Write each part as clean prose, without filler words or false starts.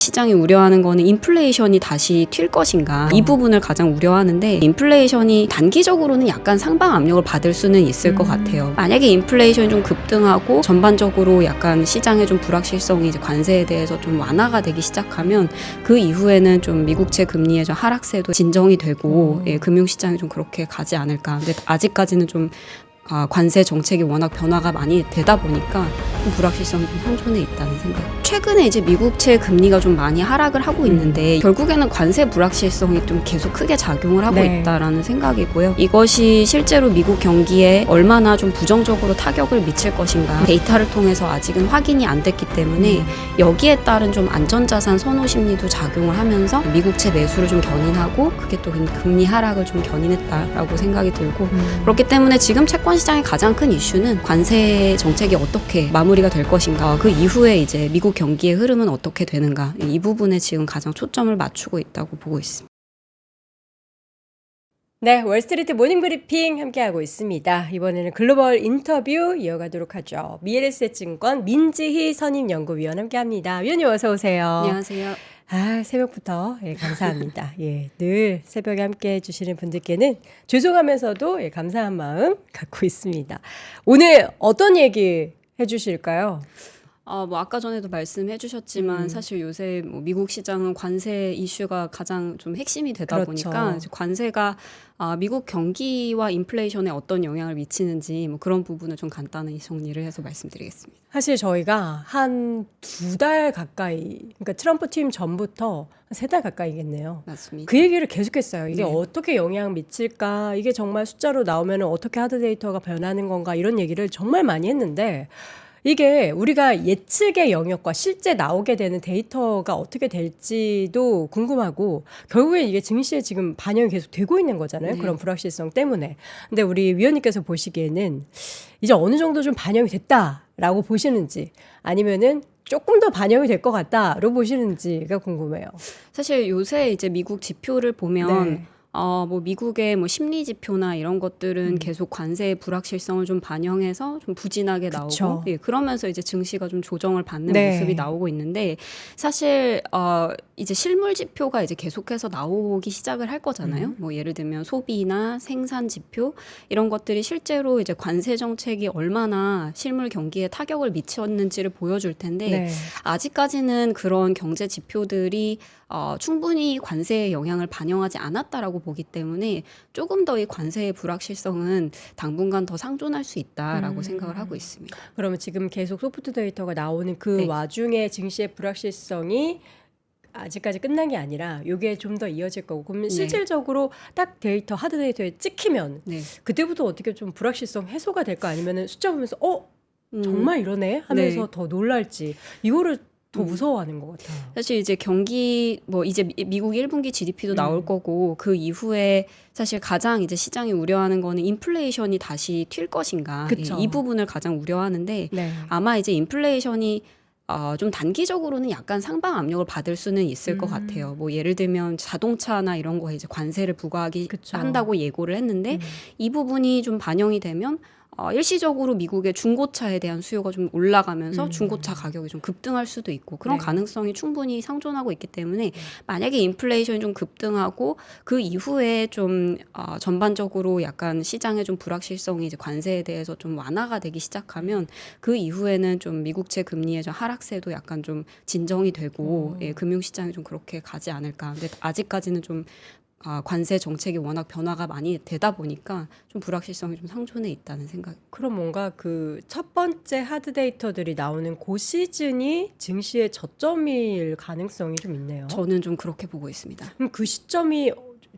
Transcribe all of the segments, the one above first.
시장이 우려하는 거는 인플레이션이 다시 튈 것인가, 이 부분을 가장 우려하는데, 인플레이션이 단기적으로는 약간 상방 압력을 받을 수는 있을 것 같아요. 만약에 인플레이션이 좀 급등하고 전반적으로 약간 시장의 좀 불확실성이 이제 관세에 대해서 좀 완화가 되기 시작하면 그 이후에는 좀 미국채 금리의 좀 하락세도 진정이 되고 금융시장이 좀 그렇게 가지 않을까. 근데 아직까지는 좀 관세 정책이 워낙 변화가 많이 되다 보니까 좀 불확실성이 좀 상존해 있다는 생각. 최근에 이제 미국채 금리가 좀 많이 하락을 하고 있는데 결국에는 관세 불확실성이 좀 계속 크게 작용을 하고 있다라는 생각이고요. 이것이 실제로 미국 경기에 얼마나 좀 부정적으로 타격을 미칠 것인가, 데이터를 통해서 아직은 확인이 안 됐기 때문에 여기에 따른 좀 안전자산 선호 심리도 작용을 하면서 미국채 매수를 좀 견인하고, 그게 또 금리 하락을 좀 견인했다라고 생각이 들고, 그렇기 때문에 지금 채권 시장의 가장 큰 이슈는 관세 정책이 어떻게 마무리가 될 것인가, 그 이후에 이제 미국 경기의 흐름은 어떻게 되는가, 이 부분에 지금 가장 초점을 맞추고 있다고 보고 있습니다. 네, 월스트리트 모닝브리핑 함께하고 있습니다. 이번에는 글로벌 인터뷰 이어가도록 하죠. 미래에셋증권 민지희 선임연구위원 함께합니다. 위원님 어서 오세요. 안녕하세요. 새벽부터 감사합니다. 늘 새벽에 함께해 주시는 분들께는 죄송하면서도 감사한 마음 갖고 있습니다. 오늘 어떤 얘기 해주실까요? 아까 전에도 말씀해 주셨지만 사실 요새 미국 시장은 관세 이슈가 가장 좀 핵심이 되다 보니까 이제 관세가 미국 경기와 인플레이션에 어떤 영향을 미치는지 그런 부분을 좀 간단히 정리를 해서 말씀드리겠습니다. 사실 저희가 한 2달 가까이, 그러니까 트럼프 취임 전부터 한 3달 가까이겠네요. 맞습니다. 그 얘기를 계속했어요. 이게 어떻게 영향을 미칠까, 이게 정말 숫자로 나오면 어떻게 하드 데이터가 변하는 건가, 이런 얘기를 정말 많이 했는데, 이게 우리가 예측의 영역과 실제 나오게 되는 데이터가 어떻게 될지도 궁금하고, 결국에 이게 증시에 지금 반영이 계속 되고 있는 거잖아요. 그런 불확실성 때문에. 근데 우리 위원님께서 보시기에는 이제 어느 정도 좀 반영이 됐다라고 보시는지, 아니면은 조금 더 반영이 될 것 같다로 보시는지가 궁금해요. 사실 요새 이제 미국 지표를 보면 미국의 심리 지표나 이런 것들은 계속 관세의 불확실성을 좀 반영해서 좀 부진하게 나오고, 그러면서 이제 증시가 좀 조정을 받는 모습이 나오고 있는데, 사실 이제 실물 지표가 이제 계속해서 나오기 시작을 할 거잖아요. 예를 들면 소비나 생산 지표, 이런 것들이 실제로 이제 관세 정책이 얼마나 실물 경기에 타격을 미쳤는지를 보여줄 텐데, 아직까지는 그런 경제 지표들이 충분히 관세의 영향을 반영하지 않았다라고 보기 때문에 조금 더 이 관세의 불확실성은 당분간 더 상존할 수 있다라고 생각을 하고 있습니다. 그러면 지금 계속 소프트 데이터가 나오는 그 와중에 증시의 불확실성이 아직까지 끝난 게 아니라 이게 좀 더 이어질 거고, 그러면 실질적으로 딱 데이터, 하드 데이터에 찍히면 그때부터 어떻게 좀 불확실성 해소가 될까, 아니면 숫자 보면서 정말 이러네 하면서 더 놀랄지, 이거를 더 무서워하는 것 같아요. 사실 이제 경기 이제 미국 1분기 GDP도 나올 거고, 그 이후에 사실 가장 이제 시장이 우려하는 거는 인플레이션이 다시 튈 것인가, 이 부분을 가장 우려하는데, 아마 이제 인플레이션이 좀 단기적으로는 약간 상방 압력을 받을 수는 있을 것 같아요. 예를 들면 자동차나 이런 거에 이제 관세를 한다고 예고를 했는데, 이 부분이 좀 반영이 되면 일시적으로 미국의 중고차에 대한 수요가 좀 올라가면서 중고차 가격이 좀 급등할 수도 있고, 그런 가능성이 충분히 상존하고 있기 때문에 만약에 인플레이션이 좀 급등하고 그 이후에 좀 전반적으로 약간 시장의 좀 불확실성이 이제 관세에 대해서 좀 완화가 되기 시작하면 그 이후에는 좀 미국채 금리의 좀 하락세도 약간 좀 진정이 되고 금융시장이 좀 그렇게 가지 않을까. 근데 아직까지는 좀 관세 정책이 워낙 변화가 많이 되다 보니까 좀 불확실성이 좀 상존해 있다는 생각. 그럼 뭔가 그 첫 번째 하드 데이터들이 나오는 그 시즌이 증시의 저점일 가능성이 좀 있네요. 저는 좀 그렇게 보고 있습니다. 그럼 그 시점이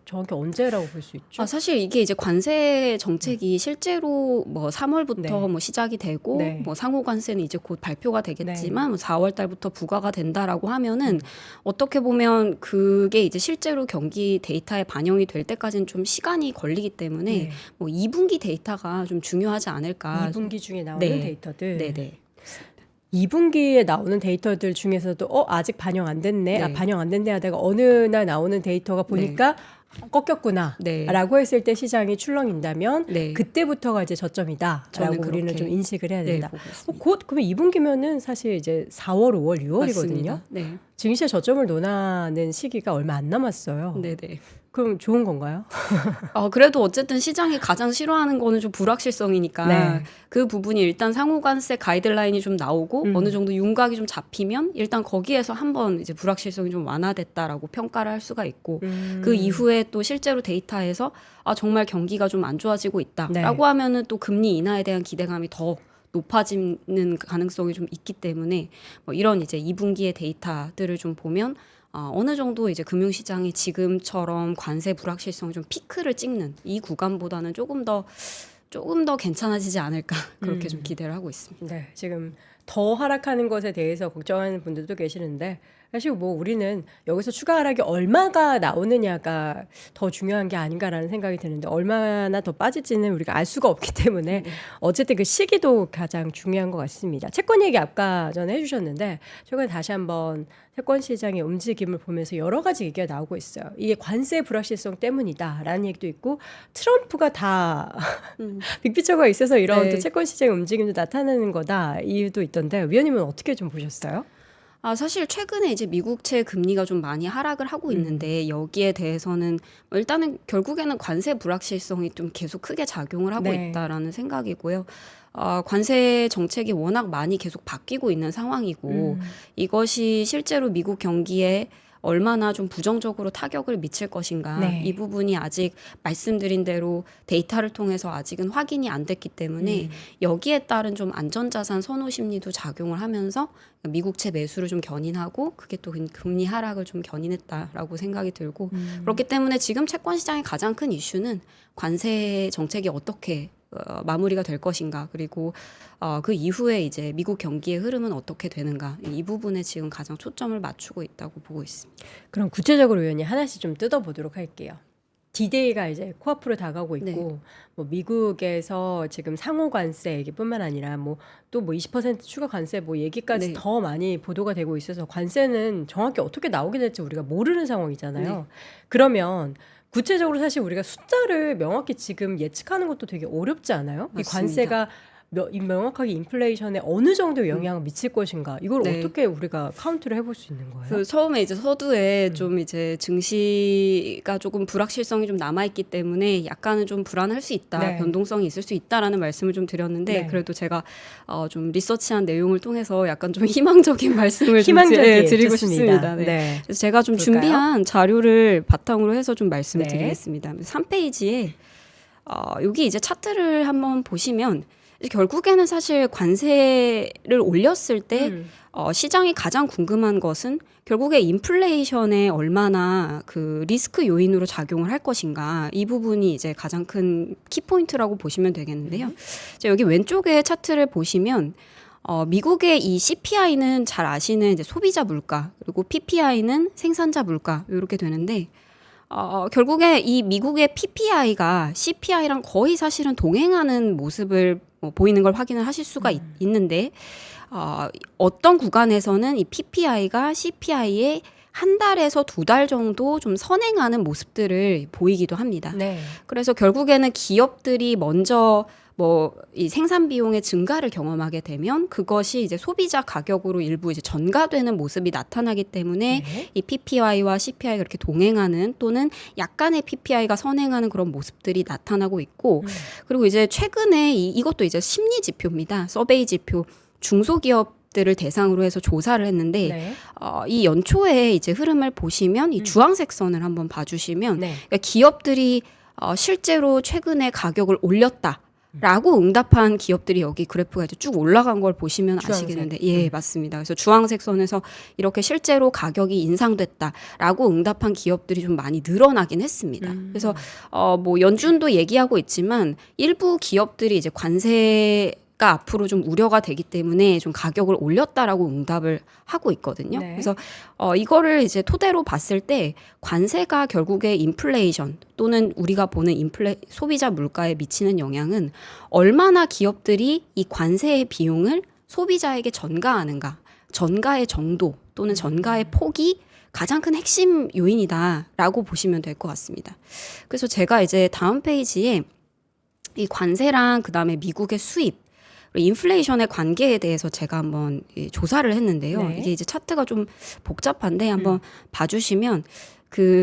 정확히 언제라고 볼 수 있죠? 사실 이게 이제 관세 정책이 실제로 3월부터 시작이 되고, 상호 관세는 이제 곧 발표가 되겠지만 4월 달부터 부과가 된다라고 하면은 어떻게 보면 그게 이제 실제로 경기 데이터에 반영이 될 때까지는 좀 시간이 걸리기 때문에 2분기 데이터가 좀 중요하지 않을까. 2분기 중에 나오는 데이터들. 네네. 2분기에 나오는 데이터들 중에서도 아직 반영 안 됐네, 반영 안 됐네 하다가 어느 날 나오는 데이터가 보니까 꺾였구나 라고 했을 때 시장이 출렁인다면 그때부터가 이제 저점이다 라고 우리는 좀 인식을 해야 된다. 곧 그러면 2분기면은 사실 이제 4월, 5월, 6월이거든요. 증시의 저점을 논하는 시기가 얼마 안 남았어요. 네네. 그럼 좋은 건가요? 그래도 어쨌든 시장이 가장 싫어하는 거는 좀 불확실성이니까 네. 그 부분이 일단 상호관세 가이드라인이 좀 나오고 어느 정도 윤곽이 좀 잡히면 일단 거기에서 한번 이제 불확실성이 좀 완화됐다라고 평가를 할 수가 있고 그 이후에 또 실제로 데이터에서 정말 경기가 좀 안 좋아지고 있다라고 네. 하면은 또 금리 인하에 대한 기대감이 더 높아지는 가능성이 좀 있기 때문에 뭐 이런 이제 2분기의 데이터들을 좀 보면 어느 정도 이제 금융시장이 지금처럼 관세 불확실성 좀 피크를 찍는 이 구간보다는 조금 더 괜찮아지지 않을까 그렇게 좀 기대를 하고 있습니다. 네, 지금 더 하락하는 것에 대해서 걱정하는 분들도 계시는데 사실 뭐 우리는 여기서 추가 하락이 얼마가 나오느냐가 더 중요한 게 아닌가라는 생각이 드는데 얼마나 더 빠질지는 우리가 알 수가 없기 때문에 어쨌든 그 시기도 가장 중요한 것 같습니다. 채권 얘기 아까 전에 해주셨는데 최근에 다시 한번 채권 시장의 움직임을 보면서 여러 가지 얘기가 나오고 있어요. 이게 관세 불확실성 때문이다라는 얘기도 있고 트럼프가 다 빅피처가 있어서 이런 네. 또 채권 시장의 움직임도 나타나는 거다 이유도 있던데 위원님은 어떻게 좀 보셨어요? 사실 최근에 이제 미국채 금리가 좀 많이 하락을 하고 있는데 여기에 대해서는 일단은 결국에는 관세 불확실성이 좀 계속 크게 작용을 하고 네. 있다라는 생각이고요. 관세 정책이 워낙 많이 계속 바뀌고 있는 상황이고 이것이 실제로 미국 경기에 얼마나 좀 부정적으로 타격을 미칠 것인가 네. 이 부분이 아직 말씀드린 대로 데이터를 통해서 아직은 확인이 안 됐기 때문에 여기에 따른 좀 안전자산 선호 심리도 작용을 하면서 미국채 매수를 좀 견인하고 그게 또 금리 하락을 좀 견인했다라고 생각이 들고 그렇기 때문에 지금 채권 시장의 가장 큰 이슈는 관세 정책이 어떻게 마무리가 될 것인가 그리고 그 이후에 이제 미국 경기의 흐름은 어떻게 되는가 이 부분에 지금 가장 초점을 맞추고 있다고 보고 있습니다. 그럼 구체적으로 위원님 하나씩 좀 뜯어보도록 할게요. D-Day가 이제 코앞으로 다가오고 있고 네. 뭐 미국에서 지금 상호 관세 얘기뿐만 아니라 뭐 또 뭐 20% 추가 관세 뭐 얘기까지 네. 더 많이 보도가 되고 있어서 관세는 정확히 어떻게 나오게 될지 우리가 모르는 상황이잖아요. 네. 그러면 구체적으로 사실 우리가 숫자를 명확히 지금 예측하는 것도 되게 어렵지 않아요? 이 맞습니다. 관세가 명확하게 인플레이션에 어느 정도 영향을 미칠 것인가 이걸 네. 어떻게 우리가 카운트를 해볼 수 있는 거예요? 그 처음에 이제 서두에 좀 이제 증시가 조금 불확실성이 좀 남아있기 때문에 약간은 좀 불안할 수 있다, 네. 변동성이 있을 수 있다라는 말씀을 좀 드렸는데 네. 그래도 제가 좀 리서치한 내용을 통해서 약간 좀 희망적인 말씀을 좀 희망적인 드리고 좋습니다. 싶습니다. 네. 네. 그래서 제가 좀 볼까요? 준비한 자료를 바탕으로 해서 좀 말씀을 네. 드리겠습니다. 3페이지에 여기 이제 차트를 한번 보시면 결국에는 사실 관세를 올렸을 때 시장이 가장 궁금한 것은 결국에 인플레이션에 얼마나 그 리스크 요인으로 작용을 할 것인가 이 부분이 이제 가장 큰 키포인트라고 보시면 되겠는데요. 자, 여기 왼쪽에 차트를 보시면 미국의 이 CPI는 잘 아시는 이제 소비자 물가 그리고 PPI는 생산자 물가 이렇게 되는데 결국에 이 미국의 PPI가 CPI랑 거의 사실은 동행하는 모습을 보이는 걸 확인을 하실 수가 있는데 어떤 구간에서는 이 PPI가 CPI에 한 달에서 두 달 정도 좀 선행하는 모습들을 보이기도 합니다. 네. 그래서 결국에는 기업들이 먼저 이 생산 비용의 증가를 경험하게 되면 그것이 이제 소비자 가격으로 일부 이제 전가되는 모습이 나타나기 때문에 네. 이 PPI와 CPI가 이렇게 동행하는 또는 약간의 PPI가 선행하는 그런 모습들이 나타나고 있고 그리고 이제 최근에 이것도 이제 심리 지표입니다. 서베이 지표 중소기업들을 대상으로 해서 조사를 했는데 네. 이 연초에 이제 흐름을 보시면 이 주황색 선을 한번 봐주시면 네. 그러니까 기업들이 실제로 최근에 가격을 올렸다. 라고 응답한 기업들이 여기 그래프가 이제 쭉 올라간 걸 보시면 주황색. 아시겠는데 예 맞습니다. 그래서 주황색 선에서 이렇게 실제로 가격이 인상됐다라고 응답한 기업들이 좀 많이 늘어나긴 했습니다. 그래서 뭐 연준도 얘기하고 있지만 일부 기업들이 이제 관세가 앞으로 좀 우려가 되기 때문에 좀 가격을 올렸다라고 응답을 하고 있거든요. 네. 그래서 이거를 이제 토대로 봤을 때 관세가 결국에 인플레이션 또는 우리가 보는 소비자 물가에 미치는 영향은 얼마나 기업들이 이 관세의 비용을 소비자에게 전가하는가, 전가의 정도 또는 전가의 폭이 가장 큰 핵심 요인이다라고 보시면 될 것 같습니다. 그래서 제가 이제 다음 페이지에 이 관세랑 그다음에 미국의 수입 그리고 인플레이션의 관계에 대해서 제가 한번 조사를 했는데요. 네. 이게 이제 차트가 좀 복잡한데 한번 봐주시면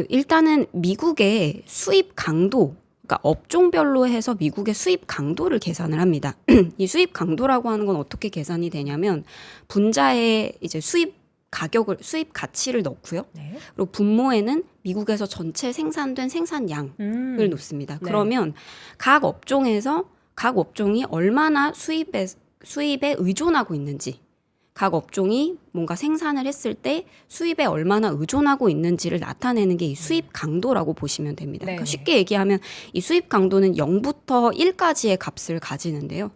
일단은 미국의 수입 강도, 그러니까 업종별로 해서 미국의 수입 강도를 계산을 합니다. 이 수입 강도라고 하는 건 어떻게 계산이 되냐면 분자에 이제 수입 가치를 넣고요. 네. 그리고 분모에는 미국에서 전체 생산된 생산량을 놓습니다. 네. 그러면 각 업종이 얼마나 수입에 의존하고 있는지, 각 업종이 뭔가 생산을 했을 때 수입에 얼마나 의존하고 있는지를 나타내는 게 이 수입 강도라고 보시면 됩니다. 네. 그러니까 쉽게 얘기하면 이 수입 강도는 0부터 1까지의 값을 가지는데요.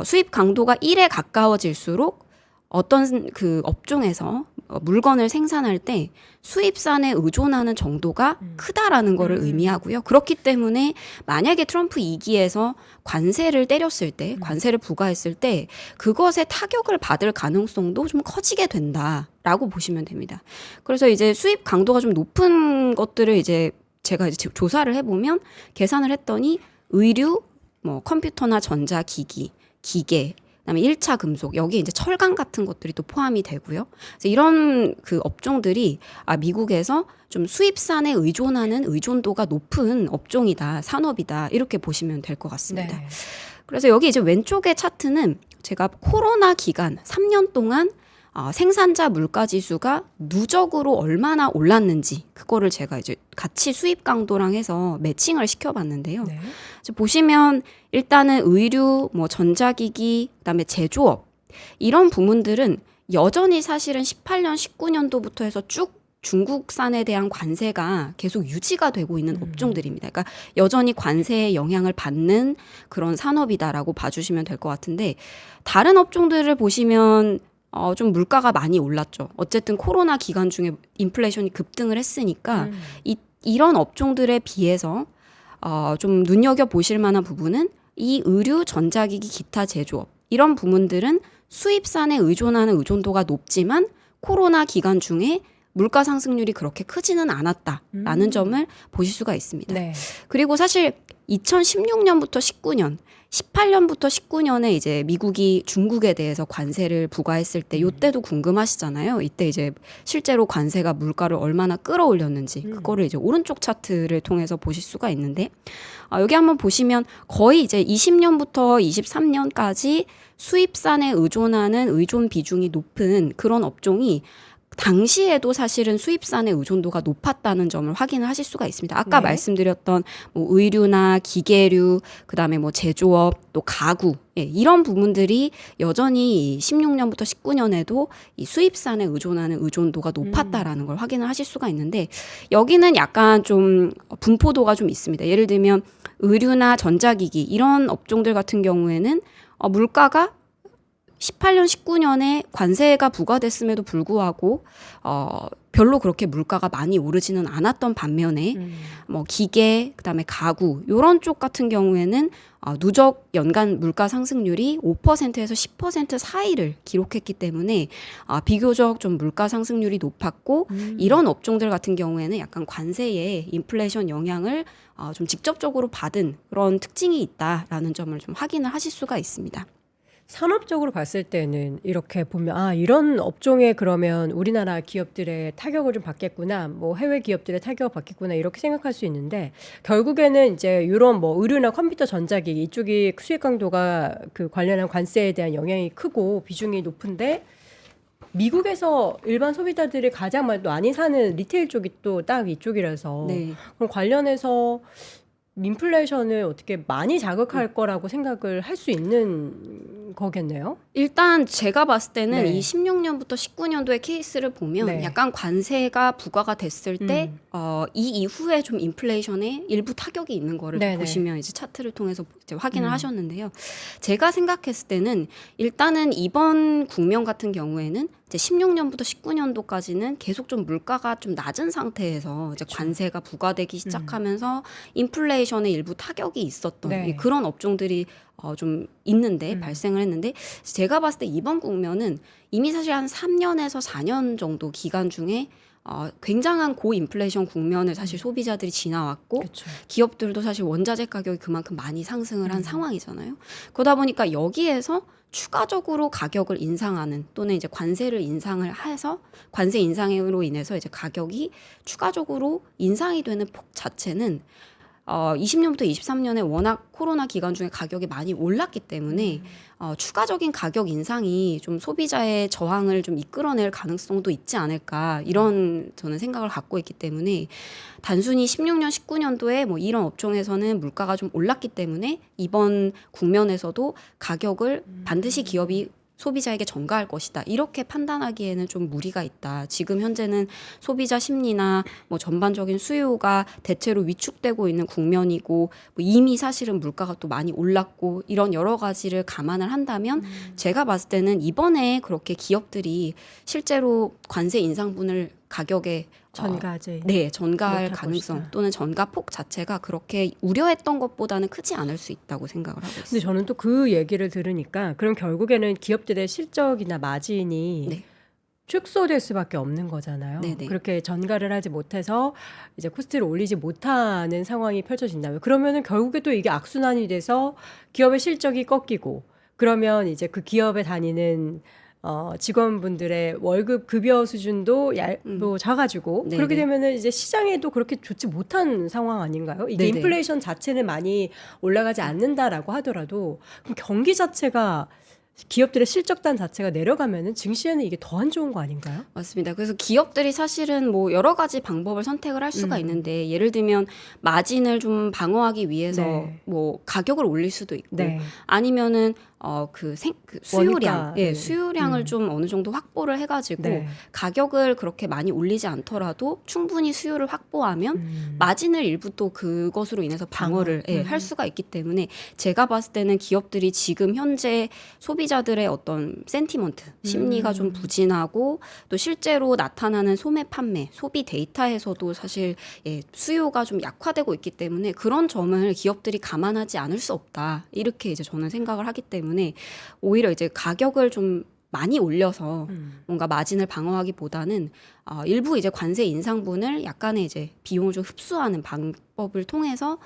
수입 강도가 1에 가까워질수록 어떤 그 업종에서 물건을 생산할 때 수입산에 의존하는 정도가 크다라는 거를 의미하고요. 그렇기 때문에 만약에 트럼프 2기에서 관세를 때렸을 때, 관세를 부과했을 때 그것에 타격을 받을 가능성도 좀 커지게 된다라고 보시면 됩니다. 그래서 이제 수입 강도가 좀 높은 것들을 이제 제가 이제 조사를 해보면 계산을 했더니 의류, 뭐 컴퓨터나 전자기기, 기계, 그다음에 1차 금속, 여기 이제 철강 같은 것들이 또 포함이 되고요. 그래서 이런 그 업종들이 미국에서 좀 수입산에 의존하는 의존도가 높은 업종이다, 산업이다, 이렇게 보시면 될 것 같습니다. 네. 그래서 여기 이제 왼쪽의 차트는 제가 코로나 기간 3년 동안 생산자 물가 지수가 누적으로 얼마나 올랐는지 그거를 제가 이제 같이 수입 강도랑 해서 매칭을 시켜봤는데요. 네. 보시면 일단은 의류, 뭐 전자기기, 그다음에 제조업 이런 부문들은 여전히 사실은 18년, 19년도부터 해서 쭉 중국산에 대한 관세가 계속 유지가 되고 있는 업종들입니다. 그러니까 여전히 관세의 영향을 받는 그런 산업이다라고 봐주시면 될 것 같은데 다른 업종들을 보시면 좀 물가가 많이 올랐죠. 어쨌든 코로나 기간 중에 인플레이션이 급등을 했으니까 이런 업종들에 비해서 좀 눈여겨보실 만한 부분은 이 의류, 전자기기, 기타 제조업 이런 부문들은 수입산에 의존하는 의존도가 높지만 코로나 기간 중에 물가 상승률이 그렇게 크지는 않았다라는 점을 보실 수가 있습니다. 네. 그리고 사실 2016년부터 19년, 18년부터 19년에 이제 미국이 중국에 대해서 관세를 부과했을 때 이때도 궁금하시잖아요. 이때 이제 실제로 관세가 물가를 얼마나 끌어올렸는지 그거를 이제 오른쪽 차트를 통해서 보실 수가 있는데 여기 한번 보시면 거의 이제 20년부터 23년까지 수입산에 의존하는 의존 비중이 높은 그런 업종이 당시에도 사실은 수입산의 의존도가 높았다는 점을 확인을 하실 수가 있습니다. 아까 네. 말씀드렸던 뭐 의류나 기계류, 그다음에 뭐 제조업, 또 가구 이런 부분들이 여전히 16년부터 19년에도 이 수입산에 의존하는 의존도가 높았다라는 걸 확인을 하실 수가 있는데 여기는 약간 좀 분포도가 좀 있습니다. 예를 들면 의류나 전자기기 이런 업종들 같은 경우에는 물가가 18년, 19년에 관세가 부과됐음에도 불구하고 별로 그렇게 물가가 많이 오르지는 않았던 반면에 뭐 기계, 그다음에 가구 이런 쪽 같은 경우에는 누적 연간 물가 상승률이 5%에서 10% 사이를 기록했기 때문에 비교적 좀 물가 상승률이 높았고 이런 업종들 같은 경우에는 약간 관세의 인플레이션 영향을 좀 직접적으로 받은 그런 특징이 있다라는 점을 좀 확인을 하실 수가 있습니다. 산업적으로 봤을 때는 이렇게 보면 이런 업종에 그러면 우리나라 기업들의 타격을 좀 받겠구나, 뭐 해외 기업들의 타격을 받겠구나 이렇게 생각할 수 있는데 결국에는 이제 이런 뭐 의류나 컴퓨터, 전자기기 이쪽이 수익 강도가 그 관련한 관세에 대한 영향이 크고 비중이 높은데 미국에서 일반 소비자들이 가장 많이 사는 리테일 쪽이 또 딱 이쪽이라서 네. 그럼 관련해서 인플레이션을 어떻게 많이 자극할 거라고 생각을 할 수 있는 거겠네요. 일단 제가 봤을 때는 네. 이 16년부터 19년도의 케이스를 보면 네. 약간 관세가 부과가 됐을 때 이 이후에 좀 인플레이션에 일부 타격이 있는 거를 네네. 보시면 이제 차트를 통해서 이제 확인을 하셨는데요. 제가 생각했을 때는 일단은 이번 국면 같은 경우에는 이제 16년부터 19년도까지는 계속 좀 물가가 좀 낮은 상태에서 이제 관세가 부과되기 시작하면서 인플레이션에 일부 타격이 있었던 네. 그런 업종들이 좀 있는데 발생을 했는데 제가 봤을 때 이번 국면은 이미 사실 한 3년에서 4년 정도 기간 중에 굉장한 고인플레이션 국면을 사실 소비자들이 지나왔고 그렇죠. 기업들도 사실 원자재 가격이 그만큼 많이 상승을 한 상황이잖아요. 그러다 보니까 여기에서 추가적으로 가격을 인상하는 또는 이제 관세를 인상을 해서 관세 인상으로 인해서 이제 가격이 추가적으로 인상이 되는 폭 자체는 20년부터 23년에 워낙 코로나 기간 중에 가격이 많이 올랐기 때문에 추가적인 가격 인상이 좀 소비자의 저항을 좀 이끌어낼 가능성도 있지 않을까 이런 저는 생각을 갖고 있기 때문에 단순히 16년, 19년도에 뭐 이런 업종에서는 물가가 좀 올랐기 때문에 이번 국면에서도 가격을 반드시 기업이 소비자에게 전가할 것이다. 이렇게 판단하기에는 좀 무리가 있다. 지금 현재는 소비자 심리나 뭐 전반적인 수요가 대체로 위축되고 있는 국면이고 뭐 이미 사실은 물가가 또 많이 올랐고 이런 여러 가지를 감안을 한다면 제가 봤을 때는 이번에 그렇게 기업들이 실제로 관세 인상분을 가격에 전가제. 전가할 못할 가능성 것이다. 또는 전가폭 자체가 그렇게 우려했던 것보다는 크지 않을 수 있다고 생각을 하고 근데 있어요. 저는 또 그 얘기를 들으니까 그럼 결국에는 기업들의 실적이나 마진이 네. 축소될 수밖에 없는 거잖아요. 네네. 그렇게 전가를 하지 못해서 이제 코스트를 올리지 못하는 상황이 펼쳐진다면 그러면은 결국에 또 이게 악순환이 돼서 기업의 실적이 꺾이고 그러면 이제 그 기업에 다니는 직원분들의 월급 급여 수준도 또 작아지고 네네. 그렇게 되면은 이제 시장에도 그렇게 좋지 못한 상황 아닌가요? 이게 네네. 인플레이션 자체는 많이 올라가지 않는다라고 하더라도 그럼 경기 자체가 기업들의 실적단 자체가 내려가면은 증시에는 이게 더 안 좋은 거 아닌가요? 맞습니다. 그래서 기업들이 사실은 뭐 여러 가지 방법을 선택을 할 수가 있는데 예를 들면 마진을 좀 방어하기 위해서 네. 뭐 가격을 올릴 수도 있고 네. 아니면은 그 수요량, 원가, 네. 수요량을 좀 어느 정도 확보를 해가지고 네. 가격을 그렇게 많이 올리지 않더라도 충분히 수요를 확보하면 마진을 일부 또 그것으로 인해서 방어를 할 수가 있기 때문에 제가 봤을 때는 기업들이 지금 현재 소비자들의 어떤 센티먼트, 심리가 좀 부진하고 또 실제로 나타나는 소매 판매, 소비 데이터에서도 사실 수요가 좀 약화되고 있기 때문에 그런 점을 기업들이 감안하지 않을 수 없다. 이렇게 이제 저는 생각을 하기 때문에 오히려 이제 가격을 좀 많이 올려서 뭔가 마진을 방어하기보다는 일부 이제 관세 인상분을 약간의 이제 비용을 좀 흡수하는 방법을 통해서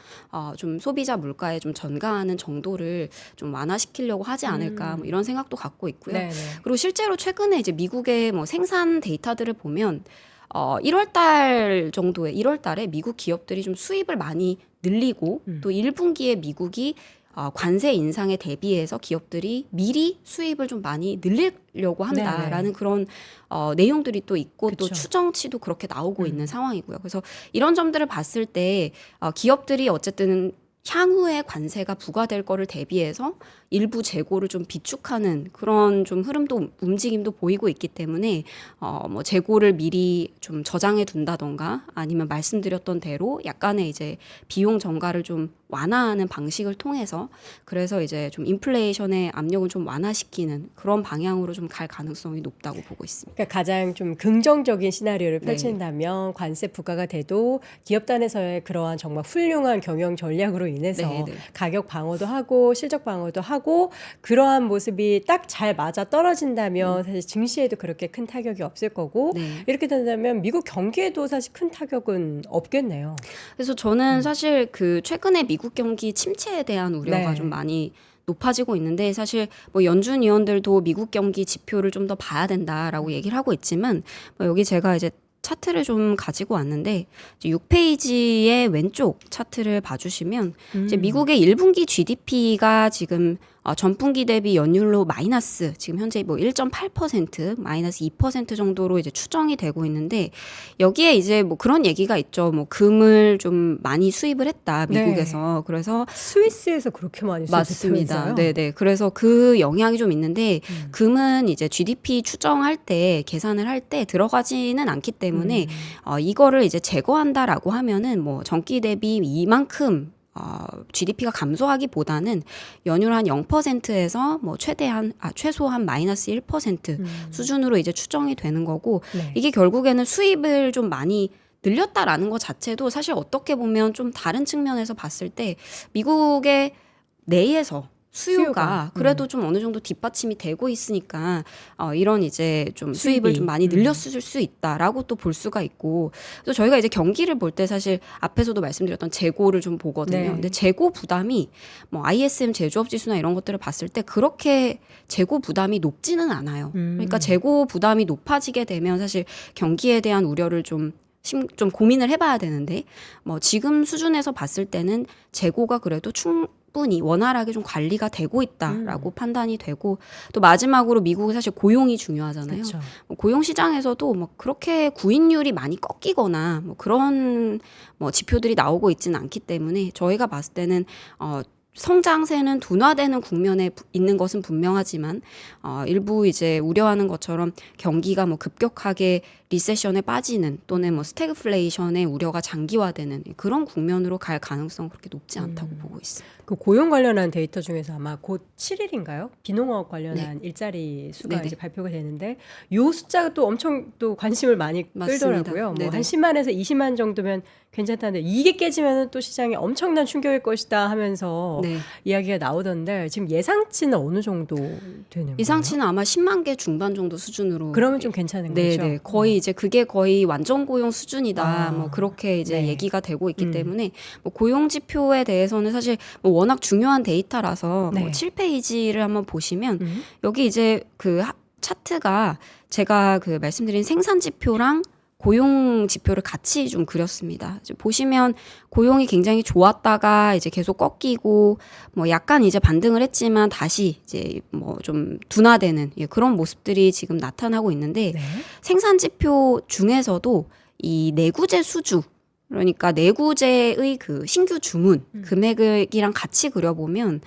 좀 소비자 물가에 좀 전가하는 정도를 좀 완화시키려고 하지 않을까 뭐 이런 생각도 갖고 있고요. 네. 그리고 실제로 최근에 이제 미국의 뭐 생산 데이터들을 보면 1월 달 정도에 1월 달에 미국 기업들이 좀 수입을 많이 늘리고 또 1분기에 미국이 관세 인상에 대비해서 기업들이 미리 수입을 좀 많이 늘리려고 한다라는 그런 내용들이 또 있고 또 그쵸. 추정치도 그렇게 나오고 있는 상황이고요. 그래서 이런 점들을 봤을 때 기업들이 어쨌든 향후에 관세가 부과될 거를 대비해서 일부 재고를 좀 비축하는 그런 좀 흐름도 움직임도 보이고 있기 때문에 뭐 재고를 미리 좀 저장해 둔다던가 아니면 말씀드렸던 대로 약간의 이제 비용 전가를 좀 완화하는 방식을 통해서 그래서 이제 좀 인플레이션의 압력을 좀 완화시키는 그런 방향으로 좀 갈 가능성이 높다고 보고 있습니다. 그러니까 가장 좀 긍정적인 시나리오를 네. 펼친다면 관세 부과가 돼도 기업단에서의 그러한 정말 훌륭한 경영 전략으로 인해서 네, 네. 가격 방어도 하고 실적 방어도 하고 그러한 모습이 딱 잘 맞아 떨어진다면 사실 증시에도 그렇게 큰 타격이 없을 거고 네. 이렇게 된다면 미국 경기에도 사실 큰 타격은 없겠네요. 그래서 저는 사실 그 최근에 미국 경기 침체에 대한 우려가 네. 좀 많이 높아지고 있는데 사실 뭐 연준 위원들도 미국 경기 지표를 좀 더 봐야 된다라고 얘기를 하고 있지만 뭐 여기 제가 이제 차트를 좀 가지고 왔는데 이제 6페이지의 왼쪽 차트를 봐주시면 이제 미국의 1분기 GDP가 지금 전분기 대비 연율로 마이너스 지금 현재 뭐 1.8% 마이너스 2% 정도로 이제 추정이 되고 있는데 여기에 이제 뭐 그런 얘기가 있죠. 뭐 금을 좀 많이 수입을 했다 미국에서 네. 그래서 스위스에서 그렇게 많이 맞습니다. 네네. 그래서 그 영향이 좀 있는데 금은 이제 GDP 추정할 때 계산을 할 때 들어가지는 않기 때문에 이거를 이제 제거한다라고 하면은 뭐 전기 대비 이만큼 GDP가 감소하기보다는 연율 한 0%에서 뭐 최소한 마이너스 1% 수준으로 이제 추정이 되는 거고 네. 이게 결국에는 수입을 좀 많이 늘렸다라는 것 자체도 사실 어떻게 보면 좀 다른 측면에서 봤을 때 미국의 내에서 수요가 그래도 좀 어느 정도 뒷받침이 되고 있으니까 이런 이제 좀 수입을 좀 많이 늘렸을 수 있다라고 또 볼 수가 있고, 또 저희가 이제 경기를 볼 때 사실 앞에서도 말씀드렸던 재고를 좀 보거든요. 네. 근데 재고 부담이 뭐 ISM 제조업 지수나 이런 것들을 봤을 때 그렇게 재고 부담이 높지는 않아요. 그러니까 재고 부담이 높아지게 되면 사실 경기에 대한 우려를 좀 고민을 해봐야 되는데, 뭐 지금 수준에서 봤을 때는 재고가 그래도 충분히 원활하게 좀 관리가 되고 있다라고 판단이 되고, 또 마지막으로 미국은 사실 고용이 중요하잖아요. 그렇죠. 뭐 고용 시장에서도 뭐 그렇게 구인율이 많이 꺾이거나 뭐 그런 뭐 지표들이 나오고 있지는 않기 때문에 저희가 봤을 때는 성장세는 둔화되는 국면에 있는 것은 분명하지만 일부 이제 우려하는 것처럼 경기가 뭐 급격하게 리세션에 빠지는 또는 뭐 스태그플레이션의 우려가 장기화되는 그런 국면으로 갈 가능성은 그렇게 높지 않다고 보고 있습니다. 그 고용 관련한 데이터 중에서 아마 곧 7일인가요? 비농업 관련한 일자리 수가 네네. 이제 발표가 되는데, 요 숫자가 또 엄청 또 관심을 많이 맞습니다. 끌더라고요. 뭐 네네. 한 10만에서 20만 정도면 괜찮다는데 이게 깨지면 또 시장에 엄청난 충격일 것이다 하면서 네. 이야기가 나오던데, 지금 예상치는 어느 정도 되는 거예요? 예상치는 아마 10만 개 중반 정도 수준으로. 그러면 좀 괜찮은 네, 거죠? 네. 거의 이제 그게 거의 완전 고용 수준이다. 뭐 그렇게 이제 네. 얘기가 되고 있기 때문에 뭐 고용 지표에 대해서는 사실 뭐 워낙 중요한 데이터라서 네. 뭐 7페이지를 한번 보시면 여기 이제 그 차트가 제가 그 말씀드린 생산 지표랑 고용 지표를 같이 좀 그렸습니다. 이제 보시면 고용이 굉장히 좋았다가 이제 계속 꺾이고 뭐 약간 이제 반등을 했지만 다시 이제 뭐 좀 둔화되는 그런 모습들이 지금 나타나고 있는데, 네. 생산 지표 중에서도 이 내구재 수주, 그러니까 내구재의 그 신규 주문 금액이랑 같이 그려보면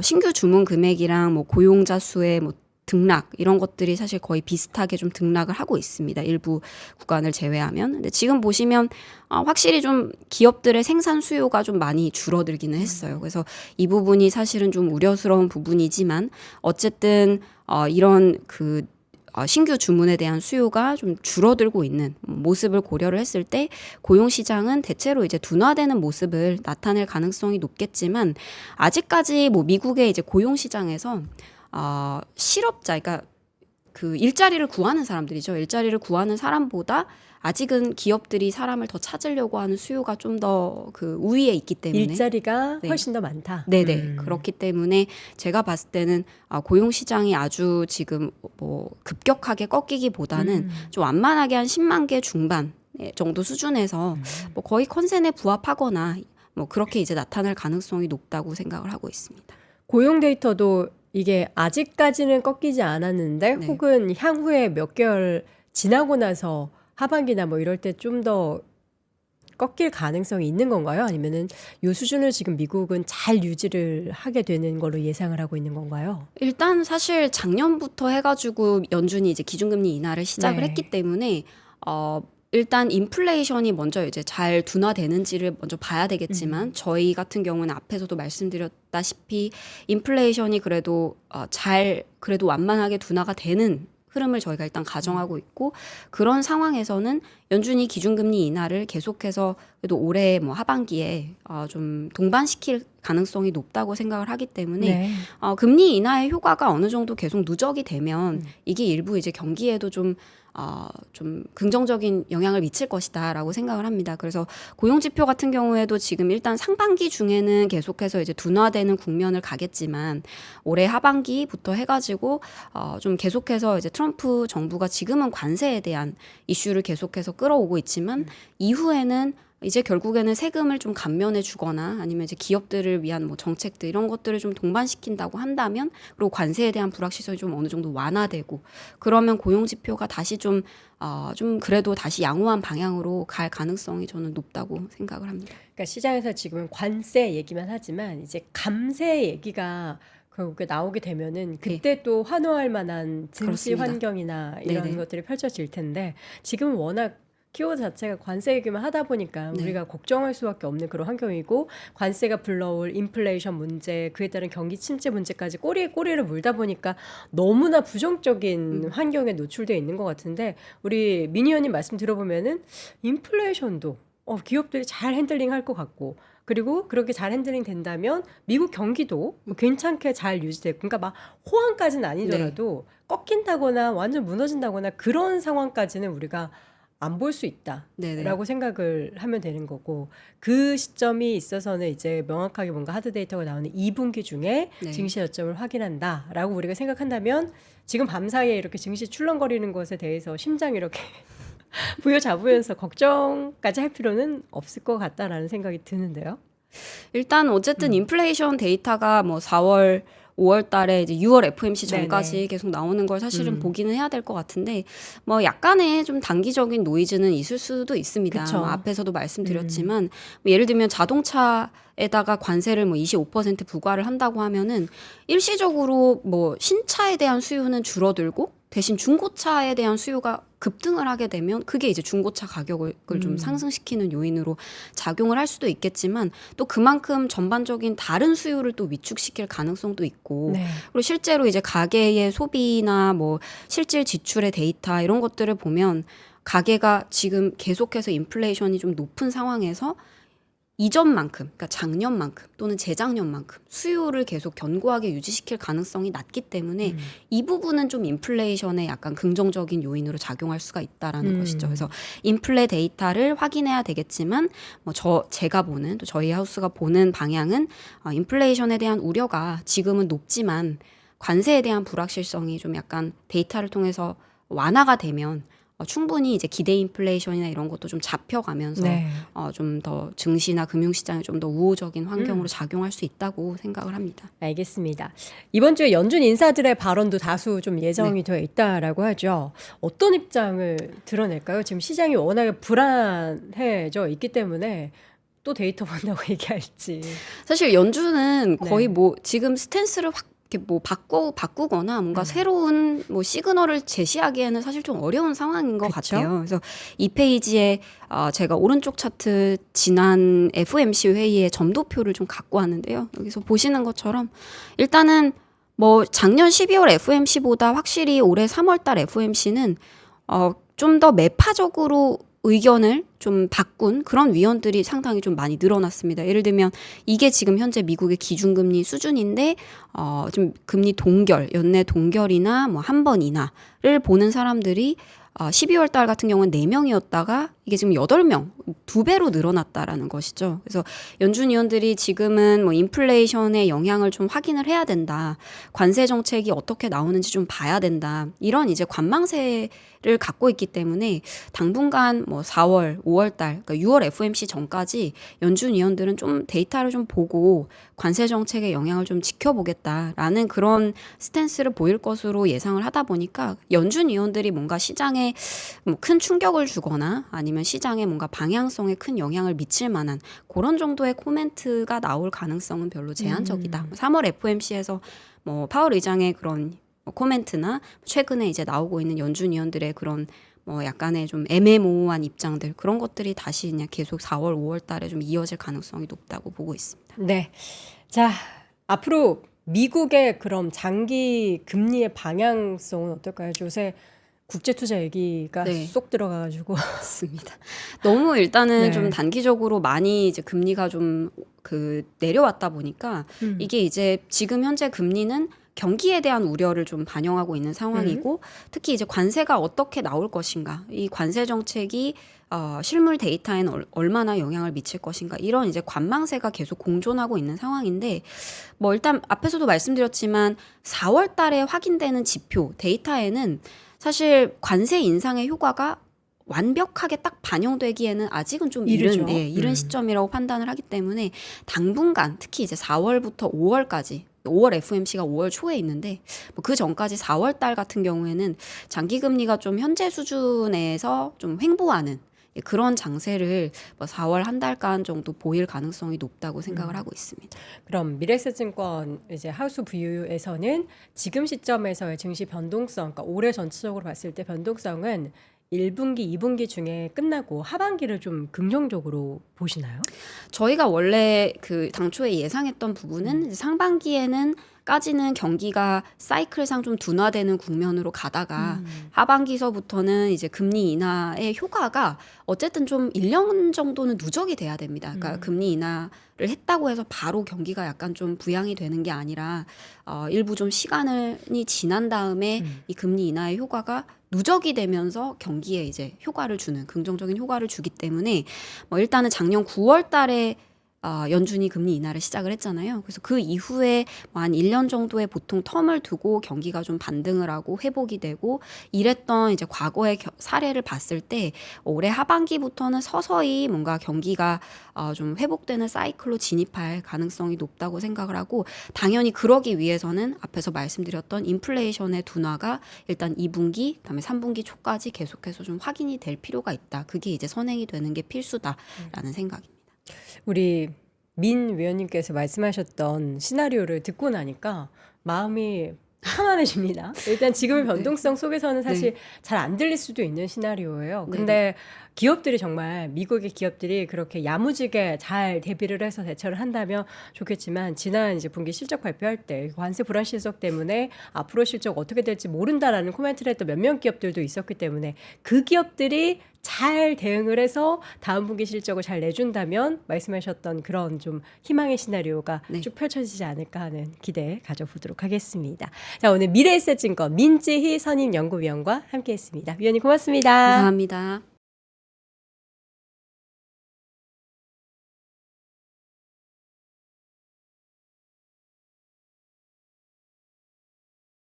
신규 주문 금액이랑 뭐 고용자 수의 뭐 등락 이런 것들이 사실 거의 비슷하게 좀 등락을 하고 있습니다. 일부 구간을 제외하면. 근데 지금 보시면 확실히 좀 기업들의 생산 수요가 좀 많이 줄어들기는 했어요. 그래서 이 부분이 사실은 좀 우려스러운 부분이지만 어쨌든 이런 그 신규 주문에 대한 수요가 좀 줄어들고 있는 모습을 고려를 했을 때 고용 시장은 대체로 이제 둔화되는 모습을 나타낼 가능성이 높겠지만, 아직까지 뭐 미국의 이제 고용 시장에서 실업자, 그러니까 그 일자리를 구하는 사람들이죠. 일자리를 구하는 사람보다 아직은 기업들이 사람을 더 찾으려고 하는 수요가 좀 더 그 우위에 있기 때문에 일자리가 네. 훨씬 더 많다. 네네. 그렇기 때문에 제가 봤을 때는 고용 시장이 아주 지금 뭐 급격하게 꺾이기보다는 좀 완만하게 한 10만 개 중반 정도 수준에서 뭐 거의 컨센에 부합하거나 뭐 그렇게 이제 나타날 가능성이 높다고 생각을 하고 있습니다. 고용 데이터도 이게 아직까지는 꺾이지 않았는데 네. 혹은 향후에 몇 개월 지나고 나서 하반기나 뭐 이럴 때 좀 더 꺾일 가능성이 있는 건가요? 아니면은 이 수준을 지금 미국은 잘 유지를 하게 되는 걸로 예상을 하고 있는 건가요? 일단 사실 작년부터 해가지고 연준이 이제 기준금리 인하를 시작을 네. 했기 때문에 일단 인플레이션이 먼저 이제 잘 둔화되는지를 먼저 봐야 되겠지만 저희 같은 경우는 앞에서도 말씀드렸다시피 인플레이션이 그래도 그래도 완만하게 둔화가 되는 흐름을 저희가 일단 가정하고 있고, 그런 상황에서는 연준이 기준금리 인하를 계속해서 그래도 올해 뭐 하반기에 좀 동반시킬 가능성이 높다고 생각을 하기 때문에 네. 금리 인하의 효과가 어느 정도 계속 누적이 되면 이게 일부 이제 경기에도 좀 긍정적인 영향을 미칠 것이다라고 생각을 합니다. 그래서 고용 지표 같은 경우에도 지금 일단 상반기 중에는 계속해서 이제 둔화되는 국면을 가겠지만 올해 하반기부터 해가지고 좀 계속해서 이제 트럼프 정부가 지금은 관세에 대한 이슈를 계속해서 끌어오고 있지만 이후에는 이제 결국에는 세금을 좀 감면해 주거나 아니면 이제 기업들을 위한 뭐 정책들 이런 것들을 좀 동반시킨다고 한다면, 그리고 관세에 대한 불확실성이 좀 어느 정도 완화되고 그러면 고용 지표가 다시 좀 그래도 다시 양호한 방향으로 갈 가능성이 저는 높다고 생각을 합니다. 그러니까 시장에서 지금은 관세 얘기만 하지만 이제 감세 얘기가 결국에 나오게 되면은 그때 또 환호할 만한 증시 그렇습니다. 환경이나 이런 네네. 것들이 펼쳐질 텐데, 지금은 워낙 키워드 자체가 관세 얘기만 하다 보니까 네. 우리가 걱정할 수밖에 없는 그런 환경이고, 관세가 불러올 인플레이션 문제, 그에 따른 경기 침체 문제까지 꼬리에 꼬리를 물다 보니까 너무나 부정적인 환경에 노출되어 있는 것 같은데, 우리 미니 의원님 말씀 들어보면은 인플레이션도 기업들이 잘 핸들링 할 것 같고, 그리고 그렇게 잘 핸들링 된다면 미국 경기도 뭐 괜찮게 잘 유지되고, 그러니까 막 호황까지는 아니더라도 꺾인다거나 완전 무너진다거나 그런 상황까지는 우리가 안 볼 수 있다라고 네네. 생각을 하면 되는 거고, 그 시점이 있어서는 이제 명확하게 뭔가 하드 데이터가 나오는 2분기 중에 네. 증시 저점을 확인한다라고 우리가 생각한다면 지금 밤사이에 이렇게 증시 출렁거리는 것에 대해서 심장이 이렇게 부여잡으면서 걱정까지 할 필요는 없을 것 같다라는 생각이 드는데요. 일단 어쨌든 인플레이션 데이터가 뭐 4월, 5월 달에 이제 6월 FOMC 전까지 네네. 계속 나오는 걸 사실은 보기는 해야 될 것 같은데 뭐 약간의 좀 단기적인 노이즈는 있을 수도 있습니다. 그쵸. 뭐 앞에서도 말씀드렸지만 뭐 예를 들면 자동차에다가 관세를 뭐 25% 부과를 한다고 하면은 일시적으로 뭐 신차에 대한 수요는 줄어들고 대신 중고차에 대한 수요가 급등을 하게 되면 그게 이제 중고차 가격을 좀 상승시키는 요인으로 작용을 할 수도 있겠지만 또 그만큼 전반적인 다른 수요를 또 위축시킬 가능성도 있고 네. 그리고 실제로 이제 가계의 소비나 뭐 실질 지출의 데이터 이런 것들을 보면 가계가 지금 계속해서 인플레이션이 좀 높은 상황에서 이전만큼, 그러니까 작년만큼 또는 재작년만큼 수요를 계속 견고하게 유지시킬 가능성이 낮기 때문에 이 부분은 좀 인플레이션에 약간 긍정적인 요인으로 작용할 수가 있다라는 것이죠. 그래서 인플레 데이터를 확인해야 되겠지만 뭐 제가 보는 또 저희 하우스가 보는 방향은 인플레이션에 대한 우려가 지금은 높지만 관세에 대한 불확실성이 좀 약간 데이터를 통해서 완화가 되면 충분히 이제 기대 인플레이션이나 이런 것도 좀 잡혀가면서 네. 좀 더 증시나 금융시장에 좀 더 우호적인 환경으로 작용할 수 있다고 생각을 합니다. 알겠습니다. 이번 주에 연준 인사들의 발언도 다수 좀 예정이 되어 있다라고 하죠. 어떤 입장을 드러낼까요? 지금 시장이 워낙에 불안해져 있기 때문에 또 데이터 본다고 얘기할지. 사실 연준은 거의 네. 뭐 지금 스탠스를 확 이렇게 뭐 바꾸거나 뭔가 새로운 뭐 시그널을 제시하기에는 사실 좀 어려운 상황인 것 그쵸? 같아요. 그래서 이 페이지에 제가 오른쪽 차트 지난 FOMC 회의의 점도표를 좀 갖고 왔는데요. 여기서 보시는 것처럼 일단은 뭐 작년 12월 FOMC보다 확실히 올해 3월 달 FOMC는 좀 더 매파적으로 의견을 좀 바꾼 그런 위원들이 상당히 좀 많이 늘어났습니다. 예를 들면 이게 지금 현재 미국의 기준금리 수준인데 좀 금리 동결, 연내 동결이나 뭐 한 번 인하를 보는 사람들이 12월 달 같은 경우는 4명이었다가 이게 지금 8명, 2배로 늘어났다라는 것이죠. 그래서 연준 위원들이 지금은 뭐 인플레이션의 영향을 좀 확인을 해야 된다. 관세 정책이 어떻게 나오는지 좀 봐야 된다. 이런 이제 관망세를 갖고 있기 때문에 당분간 뭐 4월, 5월 달, 그러니까 6월 FOMC 전까지 연준 위원들은 좀 데이터를 좀 보고 관세 정책의 영향을 좀 지켜보겠다라는 그런 스탠스를 보일 것으로 예상을 하다 보니까 연준 위원들이 뭔가 시장에 뭐 큰 충격을 주거나 아니면 시장에 뭔가 방향성에 큰 영향을 미칠 만한 그런 정도의 코멘트가 나올 가능성은 별로 제한적이다. 3월 FOMC에서 뭐 파월 의장의 그런 코멘트나 최근에 이제 나오고 있는 연준 위원들의 그런 뭐 약간의 좀 애매모호한 입장들 그런 것들이 다시 그냥 계속 4월, 5월 달에 좀 이어질 가능성이 높다고 보고 있습니다. 네. 자, 앞으로 미국의 그럼 장기 금리의 방향성은 어떨까요? 요새 국제 투자 얘기가 네. 쏙 들어가가지고. 맞습니다. 너무 일단은 네. 좀 단기적으로 많이 이제 금리가 좀 내려왔다 보니까 이게 이제 지금 현재 금리는 경기에 대한 우려를 좀 반영하고 있는 상황이고 특히 이제 관세가 어떻게 나올 것인가 이 관세 정책이 실물 데이터에는 얼마나 영향을 미칠 것인가 이런 이제 관망세가 계속 공존하고 있는 상황인데 뭐 일단 앞에서도 말씀드렸지만 4월 달에 확인되는 지표 데이터에는 사실 관세 인상의 효과가 완벽하게 딱 반영되기에는 아직은 좀 이르죠. 이른 시점이라고 판단을 하기 때문에 당분간 특히 이제 4월부터 5월까지 5월 FOMC가 5월 초에 있는데 뭐 그 전까지 4월 달 같은 경우에는 장기 금리가 좀 현재 수준에서 좀 횡보하는 그런 장세를 뭐 4월 한 달간 정도 보일 가능성이 높다고 생각을 하고 있습니다. 그럼 미래에셋증권 이제 하우스 부유에서는 지금 시점에서의 증시 변동성, 그러니까 올해 전체적으로 봤을 때 변동성은 1분기, 2분기 중에 끝나고 하반기를 좀 긍정적으로 보시나요? 저희가 원래 그 당초에 예상했던 부분은 이제 상반기에는 전까지는 경기가 사이클상 좀 둔화되는 국면으로 가다가 하반기서부터는 이제 금리 인하의 효과가 어쨌든 좀 1년 정도는 누적이 돼야 됩니다. 그러니까 금리 인하를 했다고 해서 바로 경기가 약간 좀 부양이 되는 게 아니라 일부 좀 시간이 지난 다음에 이 금리 인하의 효과가 누적이 되면서 경기에 이제 효과를 주는 긍정적인 효과를 주기 때문에 뭐 일단은 작년 9월 달에 연준이 금리 인하를 시작을 했잖아요. 그래서 그 이후에 한 1년 정도의 보통 텀을 두고 경기가 좀 반등을 하고 회복이 되고 이랬던 이제 과거의 사례를 봤을 때 올해 하반기부터는 서서히 뭔가 경기가 좀 회복되는 사이클로 진입할 가능성이 높다고 생각을 하고 당연히 그러기 위해서는 앞에서 말씀드렸던 인플레이션의 둔화가 일단 2분기 그다음에 3분기 초까지 계속해서 좀 확인이 될 필요가 있다. 그게 이제 선행이 되는 게 필수다라는 생각입니다. 우리 민 위원님께서 말씀하셨던 시나리오를 듣고 나니까 마음이 편안해집니다. 일단 지금의 변동성 속에서는 사실 잘 안 들릴 수도 있는 시나리오예요. 근데 기업들이 정말 미국의 기업들이 그렇게 야무지게 잘 대비를 해서 대처를 한다면 좋겠지만 지난 이제 분기 실적 발표할 때 관세 불안실적 때문에 앞으로 실적 어떻게 될지 모른다라는 코멘트를 했던 몇몇 기업들도 있었기 때문에 그 기업들이 잘 대응을 해서 다음 분기 실적을 잘 내준다면 말씀하셨던 그런 좀 희망의 시나리오가 쭉 펼쳐지지 않을까 하는 기대 가져보도록 하겠습니다. 자, 오늘 미래에셋증권 민지희 선임연구위원과 함께했습니다. 위원님 고맙습니다. 감사합니다.